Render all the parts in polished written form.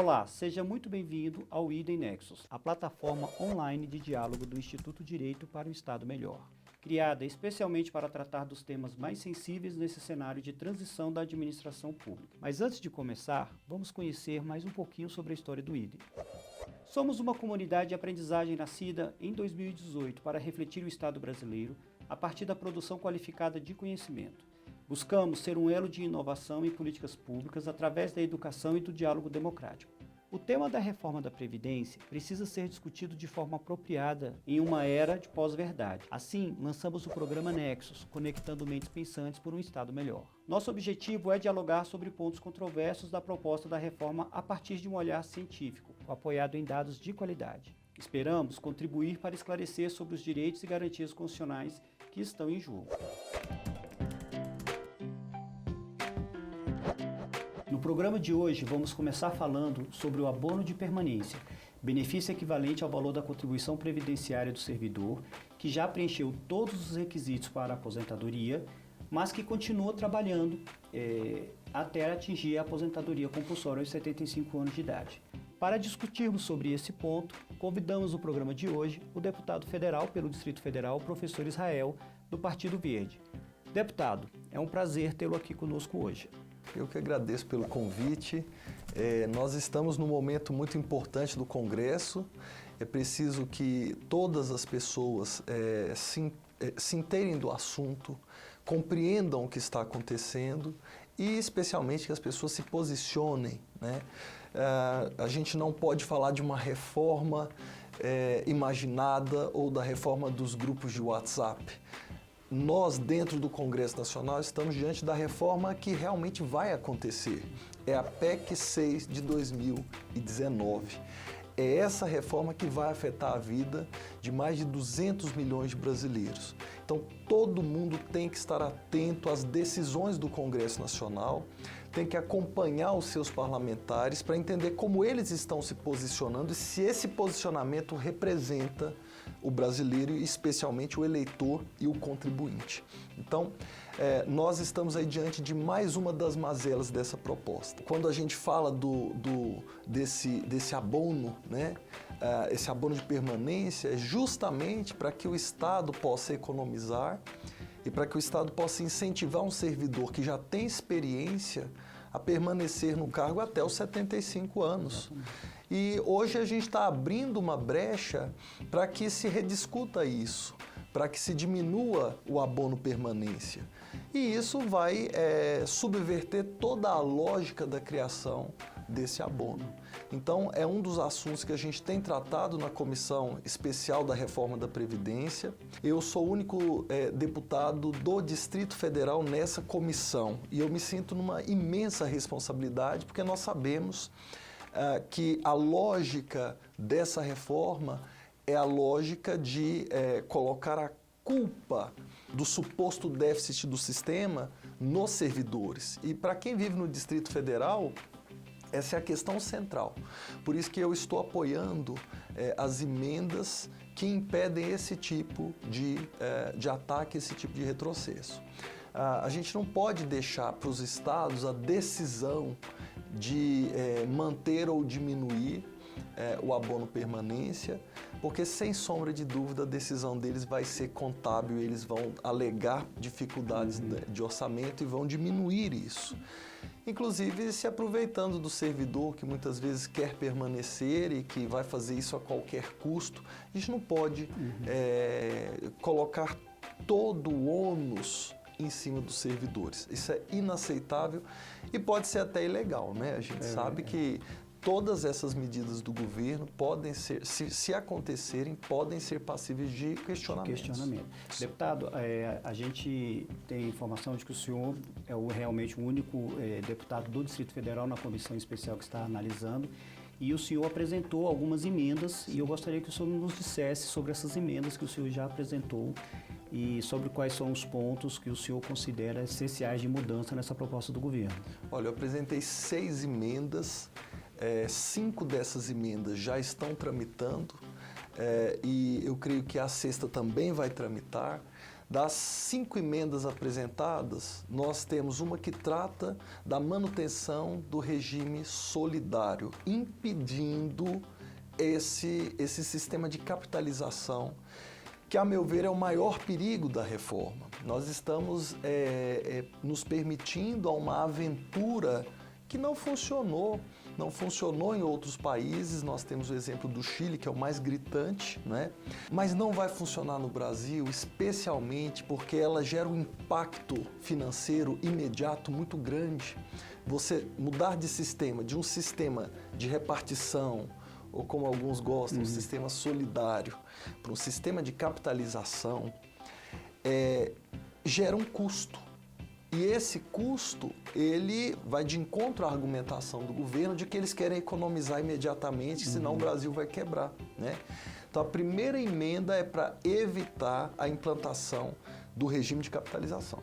Olá, seja muito bem-vindo ao Idem Nexus, a plataforma online de diálogo do Instituto Direito para um Estado Melhor, criada especialmente para tratar dos temas mais sensíveis nesse cenário de transição da administração pública. Mas antes de começar, vamos conhecer mais um pouquinho sobre a história do Idem. Somos uma comunidade de aprendizagem nascida em 2018 para refletir o Estado brasileiro a partir da produção qualificada de conhecimento. Buscamos ser um elo de inovação em políticas públicas através da educação e do diálogo democrático. O tema da reforma da Previdência precisa ser discutido de forma apropriada em uma era de pós-verdade. Assim, lançamos o programa Nexus, conectando mentes pensantes por um Estado melhor. Nosso objetivo é dialogar sobre pontos controversos da proposta da reforma a partir de um olhar científico, apoiado em dados de qualidade. Esperamos contribuir para esclarecer sobre os direitos e garantias constitucionais que estão em jogo. No programa de hoje, vamos começar falando sobre o abono de permanência, benefício equivalente ao valor da contribuição previdenciária do servidor, que já preencheu todos os requisitos para a aposentadoria, mas que continua trabalhando até atingir a aposentadoria compulsória aos 75 anos de idade. Para discutirmos sobre esse ponto, convidamos no programa de hoje o deputado federal pelo Distrito Federal, o professor Israel, do Partido Verde. Deputado, é um prazer tê-lo aqui conosco hoje. Eu que agradeço pelo convite. Nós estamos num momento muito importante do Congresso. É preciso que todas as pessoas se inteirem do assunto, compreendam o que está acontecendo e, especialmente, que as pessoas se posicionem, né? A gente não pode falar de uma reforma imaginada ou da reforma dos grupos de WhatsApp. Nós, dentro do Congresso Nacional, estamos diante da reforma que realmente vai acontecer. É a PEC 6 de 2019. É essa reforma que vai afetar a vida de mais de 200 milhões de brasileiros. Então, todo mundo tem que estar atento às decisões do Congresso Nacional, tem que acompanhar os seus parlamentares para entender como eles estão se posicionando e se esse posicionamento representa o brasileiro, especialmente o eleitor e o contribuinte. Então, nós estamos aí diante de mais uma das mazelas dessa proposta. Quando a gente fala desse abono, né, esse abono de permanência, é justamente para que o Estado possa economizar e para que o Estado possa incentivar um servidor que já tem experiência a permanecer no cargo até os 75 anos. E hoje a gente está abrindo uma brecha para que se rediscuta isso, para que se diminua o abono permanência. E isso vai subverter toda a lógica da criação desse abono. Então, é um dos assuntos que a gente tem tratado na Comissão Especial da Reforma da Previdência. Eu sou o único deputado do Distrito Federal nessa comissão e eu me sinto numa imensa responsabilidade porque nós sabemos que a lógica dessa reforma é a lógica de colocar a culpa do suposto déficit do sistema nos servidores. E para quem vive no Distrito Federal, essa é a questão central. Por isso que eu estou apoiando as emendas que impedem esse tipo de ataque, esse tipo de retrocesso. A gente não pode deixar para os estados a decisão de manter ou diminuir o abono permanência, porque sem sombra de dúvida a decisão deles vai ser contábil, eles vão alegar dificuldades de orçamento e vão diminuir isso. Inclusive se aproveitando do servidor que muitas vezes quer permanecer e que vai fazer isso a qualquer custo. A gente não pode colocar todo o ônus em cima dos servidores. Isso é inaceitável e pode ser até ilegal, né? A gente sabe que todas essas medidas do governo podem ser, se acontecerem, podem ser passíveis de questionamento. Deputado, a gente tem informação de que o senhor é realmente o único deputado do Distrito Federal na comissão especial que está analisando e o senhor apresentou algumas emendas e eu gostaria que o senhor nos dissesse sobre essas emendas que o senhor já apresentou e sobre quais são os pontos que o senhor considera essenciais de mudança nessa proposta do governo. Olha, eu apresentei 6 emendas, 5 dessas emendas já estão tramitando e eu creio que a 6ª também vai tramitar. Das 5 emendas apresentadas, nós temos uma que trata da manutenção do regime solidário, impedindo esse sistema de capitalização, que, a meu ver, é o maior perigo da reforma. Nós estamos nos permitindo a uma aventura que não funcionou em outros países. Nós temos o exemplo do Chile, que é o mais gritante, né? Mas não vai funcionar no Brasil, especialmente porque ela gera um impacto financeiro imediato muito grande. Você mudar de sistema, de um sistema de repartição, ou como alguns gostam, um sistema solidário, para um sistema de capitalização, gera um custo. E esse custo, ele vai de encontro à argumentação do governo de que eles querem economizar imediatamente, senão o Brasil vai quebrar, né? Então, a primeira emenda é para evitar a implantação do regime de capitalização.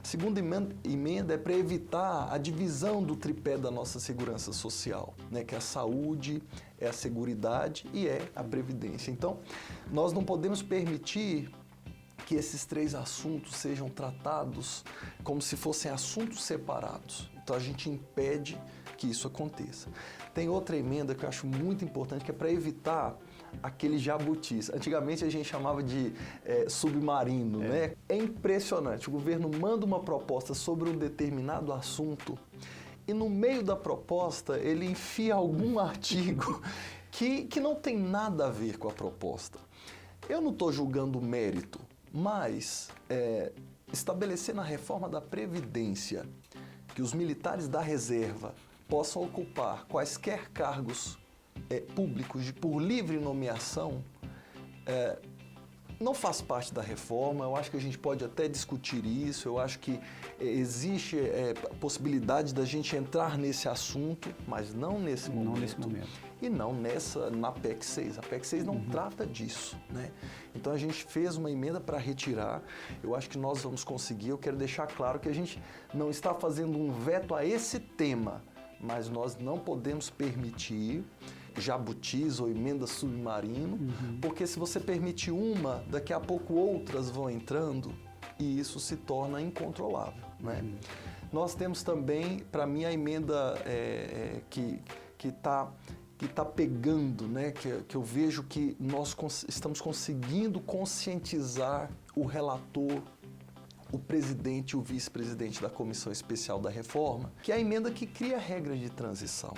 A segunda emenda é para evitar a divisão do tripé da nossa segurança social, né? Que é a saúde, é a seguridade e é a previdência. Então, nós não podemos permitir que esses 3 assuntos sejam tratados como se fossem assuntos separados. Então, a gente impede que isso aconteça. Tem outra emenda que eu acho muito importante, que é para evitar aqueles jabutis. Antigamente, a gente chamava de submarino, né? É impressionante. O governo manda uma proposta sobre um determinado assunto e, no meio da proposta, ele enfia algum artigo que não tem nada a ver com a proposta. Eu não estou julgando o mérito, mas estabelecer na reforma da Previdência que os militares da reserva possam ocupar quaisquer cargos públicos por livre nomeação não faz parte da reforma. Eu acho que a gente pode até discutir isso, eu acho que existe a possibilidade da gente entrar nesse assunto, mas não nesse momento. Não nesse momento. E não na PEC 6. A PEC 6 não trata disso, né? Então a gente fez uma emenda para retirar. Eu acho que nós vamos conseguir. Eu quero deixar claro que a gente não está fazendo um veto a esse tema, mas nós não podemos permitir jabutis ou emenda submarino, porque se você permite uma, daqui a pouco outras vão entrando e isso se torna incontrolável, né? Nós temos também, para mim, a emenda que está pegando, né? Que eu vejo que nós estamos conseguindo conscientizar o relator, o presidente e o vice-presidente da Comissão Especial da Reforma, que é a emenda que cria regras de transição.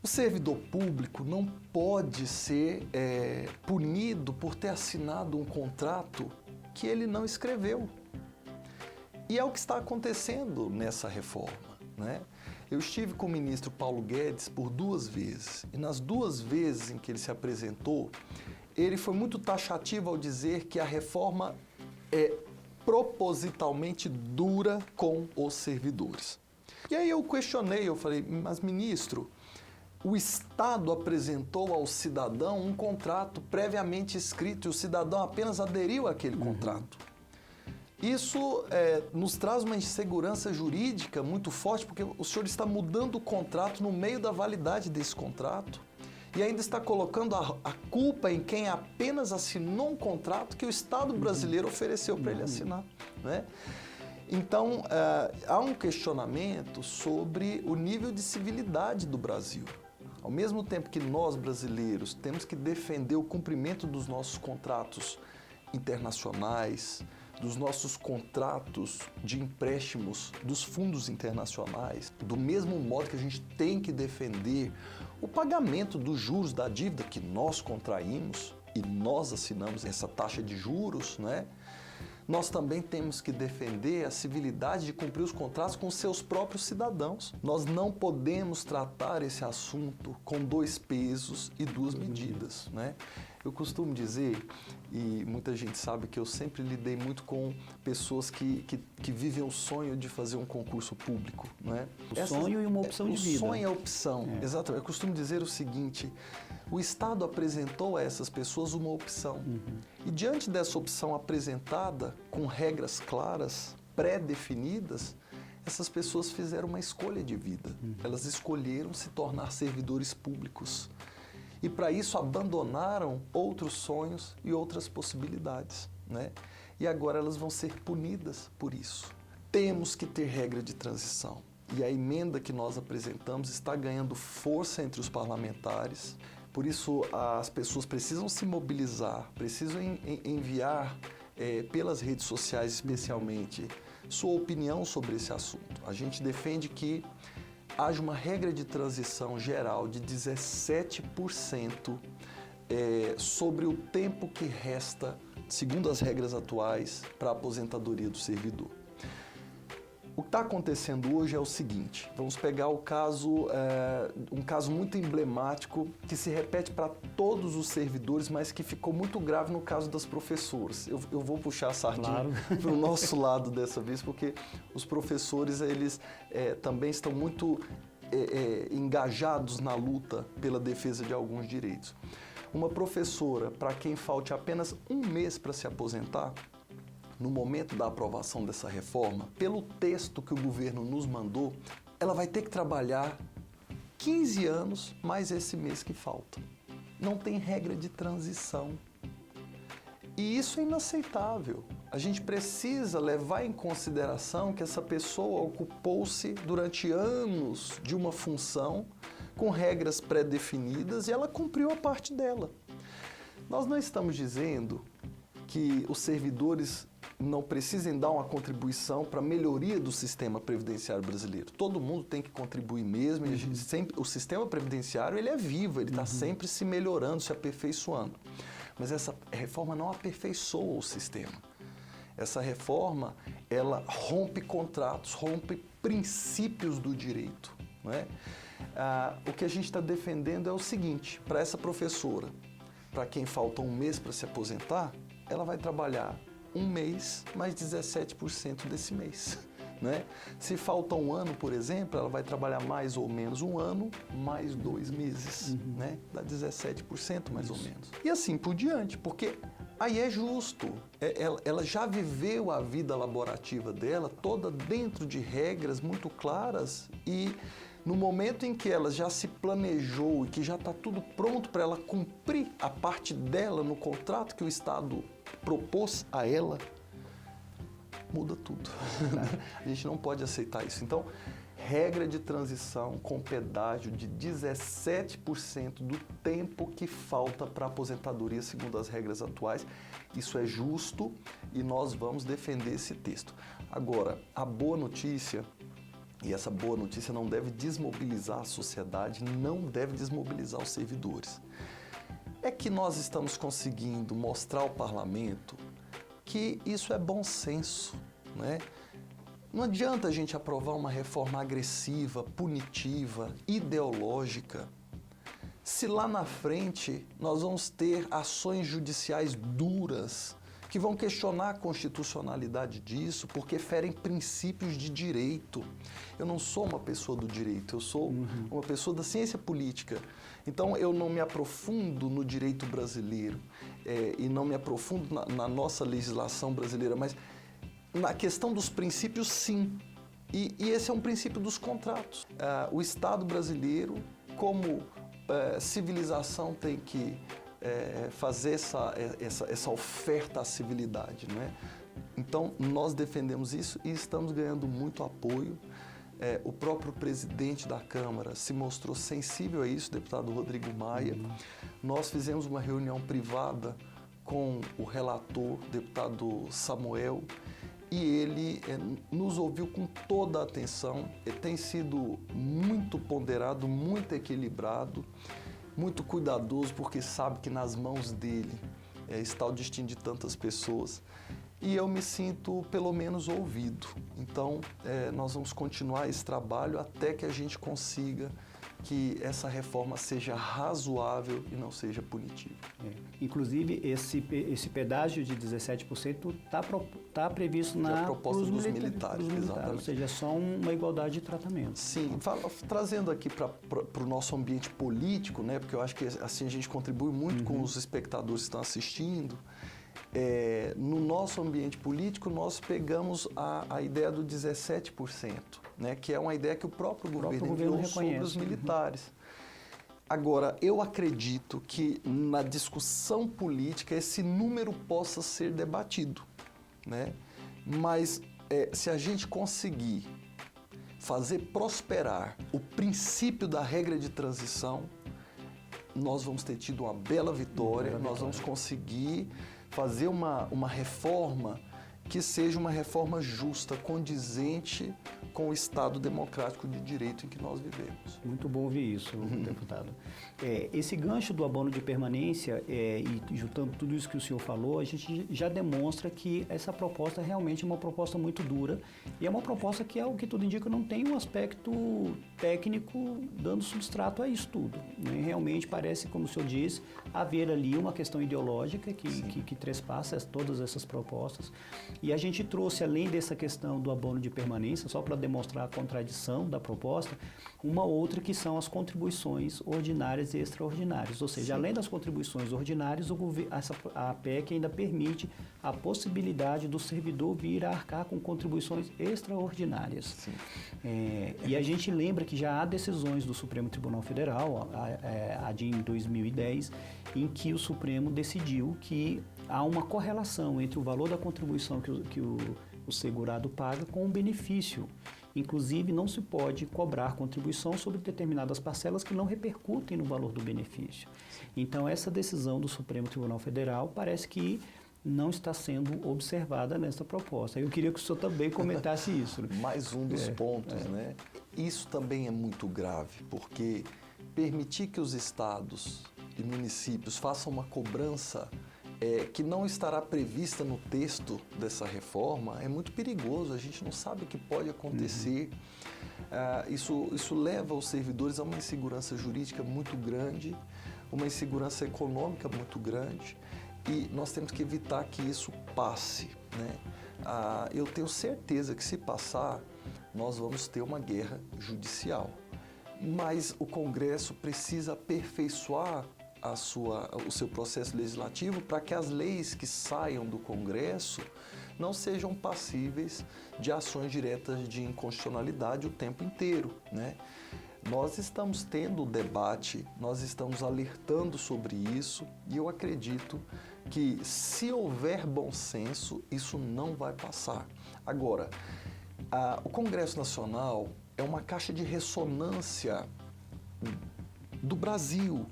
O servidor público não pode ser punido por ter assinado um contrato que ele não escreveu. E é o que está acontecendo nessa reforma, né? Eu estive com o ministro Paulo Guedes por 2 vezes, e nas 2 vezes em que ele se apresentou, ele foi muito taxativo ao dizer que a reforma é propositalmente dura com os servidores. E aí eu questionei, eu falei, mas ministro, o Estado apresentou ao cidadão um contrato previamente escrito e o cidadão apenas aderiu àquele contrato. Isso nos traz uma insegurança jurídica muito forte, porque o senhor está mudando o contrato no meio da validade desse contrato e ainda está colocando a culpa em quem apenas assinou um contrato que o Estado brasileiro ofereceu para ele assinar, né? Então, há um questionamento sobre o nível de civilidade do Brasil. Ao mesmo tempo que nós, brasileiros, temos que defender o cumprimento dos nossos contratos internacionais, dos nossos contratos de empréstimos dos fundos internacionais, do mesmo modo que a gente tem que defender o pagamento dos juros da dívida que nós contraímos e nós assinamos essa taxa de juros, né? Nós também temos que defender a civilidade de cumprir os contratos com seus próprios cidadãos. Nós não podemos tratar esse assunto com 2 pesos e 2 medidas, né? Eu costumo dizer, e muita gente sabe que eu sempre lidei muito com pessoas que vivem o sonho de fazer um concurso público, né? Sonho e uma opção de vida. O sonho é a opção, exatamente. Eu costumo dizer o seguinte, o Estado apresentou a essas pessoas uma opção. E diante dessa opção apresentada, com regras claras, pré-definidas, essas pessoas fizeram uma escolha de vida. Elas escolheram se tornar servidores públicos. E para isso abandonaram outros sonhos e outras possibilidades, né? e agora elas vão ser punidas por isso. Temos que ter regra de transição. E a emenda que nós apresentamos está ganhando força entre os parlamentares. Por isso, as pessoas precisam se mobilizar, precisam enviar, pelas redes sociais especialmente, sua opinião sobre esse assunto. A gente defende que haja uma regra de transição geral de 17% sobre o tempo que resta, segundo as regras atuais, para a aposentadoria do servidor. O que está acontecendo hoje é o seguinte, vamos pegar um caso muito emblemático que se repete para todos os servidores, mas que ficou muito grave no caso das professoras. Eu vou puxar a sardinha para o nosso lado dessa vez, porque os professores eles também estão muito engajados na luta pela defesa de alguns direitos. Uma professora, para quem falte apenas um mês para se aposentar, no momento da aprovação dessa reforma, pelo texto que o governo nos mandou, ela vai ter que trabalhar 15 anos mais esse mês que falta. Não tem regra de transição. E isso é inaceitável. A gente precisa levar em consideração que essa pessoa ocupou-se durante anos de uma função com regras pré-definidas e ela cumpriu a parte dela. Nós não estamos dizendo que os servidores não precisem dar uma contribuição para a melhoria do sistema previdenciário brasileiro. Todo mundo tem que contribuir mesmo. E a gente o sistema previdenciário ele é vivo, ele está sempre se melhorando, se aperfeiçoando. Mas essa reforma não aperfeiçoa o sistema. Essa reforma, ela rompe contratos, rompe princípios do direito. Não é? O que a gente está defendendo é o seguinte, para essa professora, para quem falta um mês para se aposentar, ela vai trabalhar um mês mais 17% desse mês. Né? Se falta um ano, por exemplo, ela vai trabalhar mais ou menos um ano, mais 2 meses. Né? Dá 17% mais ou menos. E assim por diante, porque aí é justo. Ela já viveu a vida laborativa dela toda dentro de regras muito claras e no momento em que ela já se planejou e que já está tudo pronto para ela cumprir a parte dela no contrato que o Estado propôs a ela, muda tudo. A gente não pode aceitar isso. Então, regra de transição com pedágio de 17% do tempo que falta para a aposentadoria segundo as regras atuais. Isso é justo e nós vamos defender esse texto. Agora, a boa notícia, e essa boa notícia não deve desmobilizar a sociedade, não deve desmobilizar os servidores, é que nós estamos conseguindo mostrar ao parlamento que isso é bom senso, né? Não adianta a gente aprovar uma reforma agressiva, punitiva, ideológica, se lá na frente nós vamos ter ações judiciais duras que vão questionar a constitucionalidade disso porque ferem princípios de direito. Eu não sou uma pessoa do direito, eu sou uma pessoa da ciência política. Então eu não me aprofundo no direito brasileiro e não me aprofundo na nossa legislação brasileira, mas na questão dos princípios, sim. E esse é um princípio dos contratos. O Estado brasileiro, como civilização, tem que fazer essa oferta à civilidade, não é? Então, nós defendemos isso e estamos ganhando muito apoio. O próprio presidente da Câmara se mostrou sensível a isso, o deputado Rodrigo Maia. Nós fizemos uma reunião privada com o relator, deputado Samuel, e ele nos ouviu com toda a atenção. Ele tem sido muito ponderado, muito equilibrado, muito cuidadoso, porque sabe que nas mãos dele está o destino de tantas pessoas. E eu me sinto, pelo menos, ouvido. Então, nós vamos continuar esse trabalho até que a gente consiga que essa reforma seja razoável e não seja punitiva. Inclusive, esse pedágio de 17% está previsto na proposta dos militares, exatamente. Ou seja, é só uma igualdade de tratamento. Sim, trazendo aqui para o nosso ambiente político, né, porque eu acho que assim a gente contribui muito com os espectadores que estão assistindo. No nosso ambiente político, nós pegamos a ideia do 17%, né, que é uma ideia que o próprio governo enviou sobre os militares. Agora, eu acredito que na discussão política esse número possa ser debatido. né? Mas se a gente conseguir fazer prosperar o princípio da regra de transição, nós vamos ter tido uma bela vitória, nós vamos conseguir fazer uma reforma que seja uma reforma justa, condizente com o Estado democrático de direito em que nós vivemos. Muito bom ouvir isso, deputado. Esse gancho do abono de permanência, e juntando tudo isso que o senhor falou, a gente já demonstra que essa proposta realmente é uma proposta muito dura e é uma proposta que, ao que tudo indica, não tem um aspecto técnico dando substrato a isso tudo, né? Realmente parece, como o senhor disse, haver ali uma questão ideológica que trespassa todas essas propostas. E a gente trouxe, além dessa questão do abono de permanência, só para demonstrar a contradição da proposta, uma outra que são as contribuições ordinárias e extraordinárias. Ou seja, além das contribuições ordinárias, a PEC ainda permite a possibilidade do servidor vir a arcar com contribuições extraordinárias. E a gente lembra que já há decisões do Supremo Tribunal Federal, a de em 2010, em que o Supremo decidiu que há uma correlação entre o valor da contribuição que o segurado paga com o benefício. Inclusive, não se pode cobrar contribuição sobre determinadas parcelas que não repercutem no valor do benefício. Então, essa decisão do Supremo Tribunal Federal parece que não está sendo observada nessa proposta. Eu queria que o senhor também comentasse isso. Mais um dos pontos, né? Isso também é muito grave, porque permitir que os estados e municípios façam uma cobrança que não estará prevista no texto dessa reforma é muito perigoso. A gente não sabe o que pode acontecer. Isso leva os servidores a uma insegurança jurídica muito grande, uma insegurança econômica muito grande, e nós temos que evitar que isso passe, né? Eu tenho certeza que, se passar, nós vamos ter uma guerra judicial. Mas o Congresso precisa aperfeiçoar o seu processo legislativo para que as leis que saiam do Congresso não sejam passíveis de ações diretas de inconstitucionalidade o tempo inteiro, né? Nós estamos tendo o debate, nós estamos alertando sobre isso, e eu acredito que, se houver bom senso, isso não vai passar. Agora, o Congresso Nacional é uma caixa de ressonância do Brasil.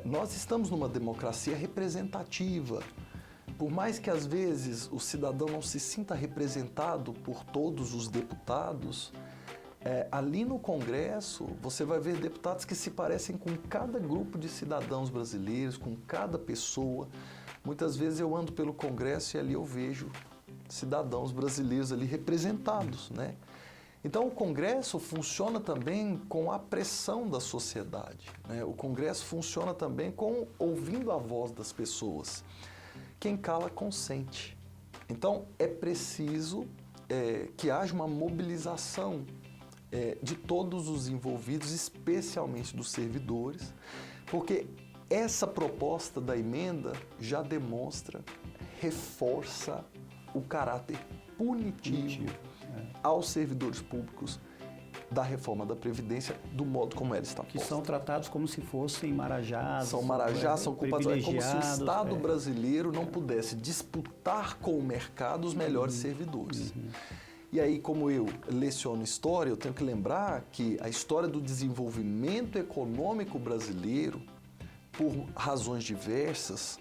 Nós estamos numa democracia representativa. Por mais que, às vezes, o cidadão não se sinta representado por todos os deputados, ali no Congresso você vai ver deputados que se parecem com cada grupo de cidadãos brasileiros, com cada pessoa. Muitas vezes eu ando pelo Congresso e ali eu vejo cidadãos brasileiros ali representados, né? Então, o Congresso funciona também com a pressão da sociedade, né? O Congresso funciona também ouvindo a voz das pessoas. Quem cala, consente. Então, é preciso que haja uma mobilização de todos os envolvidos, especialmente dos servidores, porque essa proposta da emenda já demonstra, reforça o caráter punitivo aos servidores públicos da reforma da Previdência, do modo como ela está posta. Que são tratados como se fossem marajás. São marajás, são culpados. É como se o Estado brasileiro não pudesse disputar com o mercado os melhores servidores. E aí, como eu leciono história, eu tenho que lembrar que a história do desenvolvimento econômico brasileiro, por razões diversas,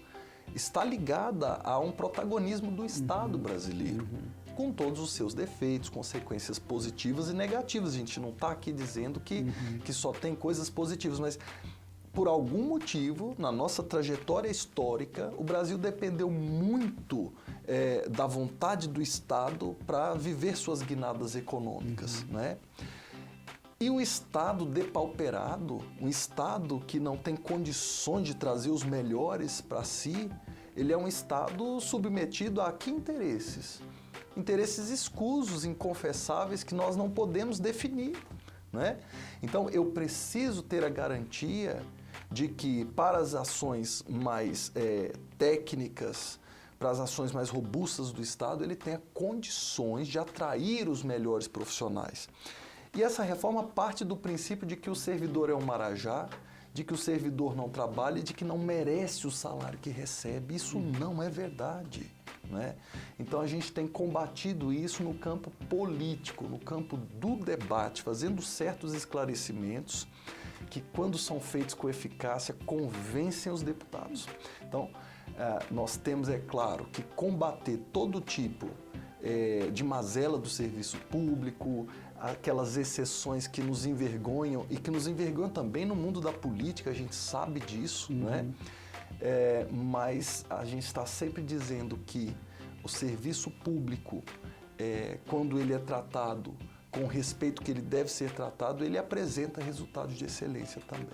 está ligada a um protagonismo do Estado brasileiro, com todos os seus defeitos, consequências positivas e negativas. A gente não está aqui dizendo que só tem coisas positivas, mas por algum motivo, na nossa trajetória histórica, o Brasil dependeu muito da vontade do Estado para viver suas guinadas econômicas, né? E um Estado depauperado, um Estado que não tem condições de trazer os melhores para si, ele é um Estado submetido a que interesses? Interesses escusos, inconfessáveis, que nós não podemos definir, né? Então, eu preciso ter a garantia de que, para as ações mais técnicas, para as ações mais robustas do Estado, ele tenha condições de atrair os melhores profissionais. E essa reforma parte do princípio de que o servidor é um marajá, de que o servidor não trabalha e de que não merece o salário que recebe. Isso não é verdade. né? Então a gente tem combatido isso no campo político, no campo do debate, fazendo certos esclarecimentos que, quando são feitos com eficácia, convencem os deputados. Então, nós temos, é claro, que combater todo tipo de mazela do serviço público, aquelas exceções que nos envergonham e que nos envergonham também no mundo da política, a gente sabe disso, né? Mas a gente está sempre dizendo que o serviço público, quando ele é tratado com o respeito que ele deve ser tratado, ele apresenta resultados de excelência também.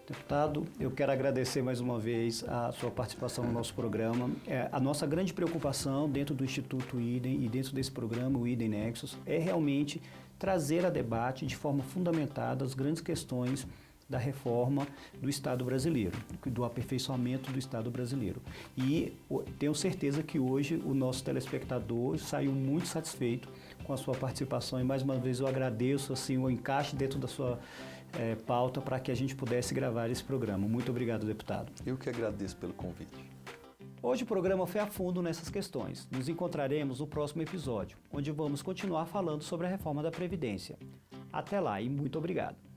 Deputado, eu quero agradecer mais uma vez a sua participação no nosso programa. A nossa grande preocupação dentro do Instituto Idem e dentro desse programa, o Idem Nexus, é realmente trazer a debate de forma fundamentada as grandes questões da reforma do Estado brasileiro, do aperfeiçoamento do Estado brasileiro. E tenho certeza que hoje o nosso telespectador saiu muito satisfeito com a sua participação e mais uma vez eu agradeço assim, o encaixe dentro da sua pauta para que a gente pudesse gravar esse programa. Muito obrigado, deputado. Eu que agradeço pelo convite. Hoje o programa foi a fundo nessas questões. Nos encontraremos no próximo episódio, onde vamos continuar falando sobre a reforma da Previdência. Até lá e muito obrigado.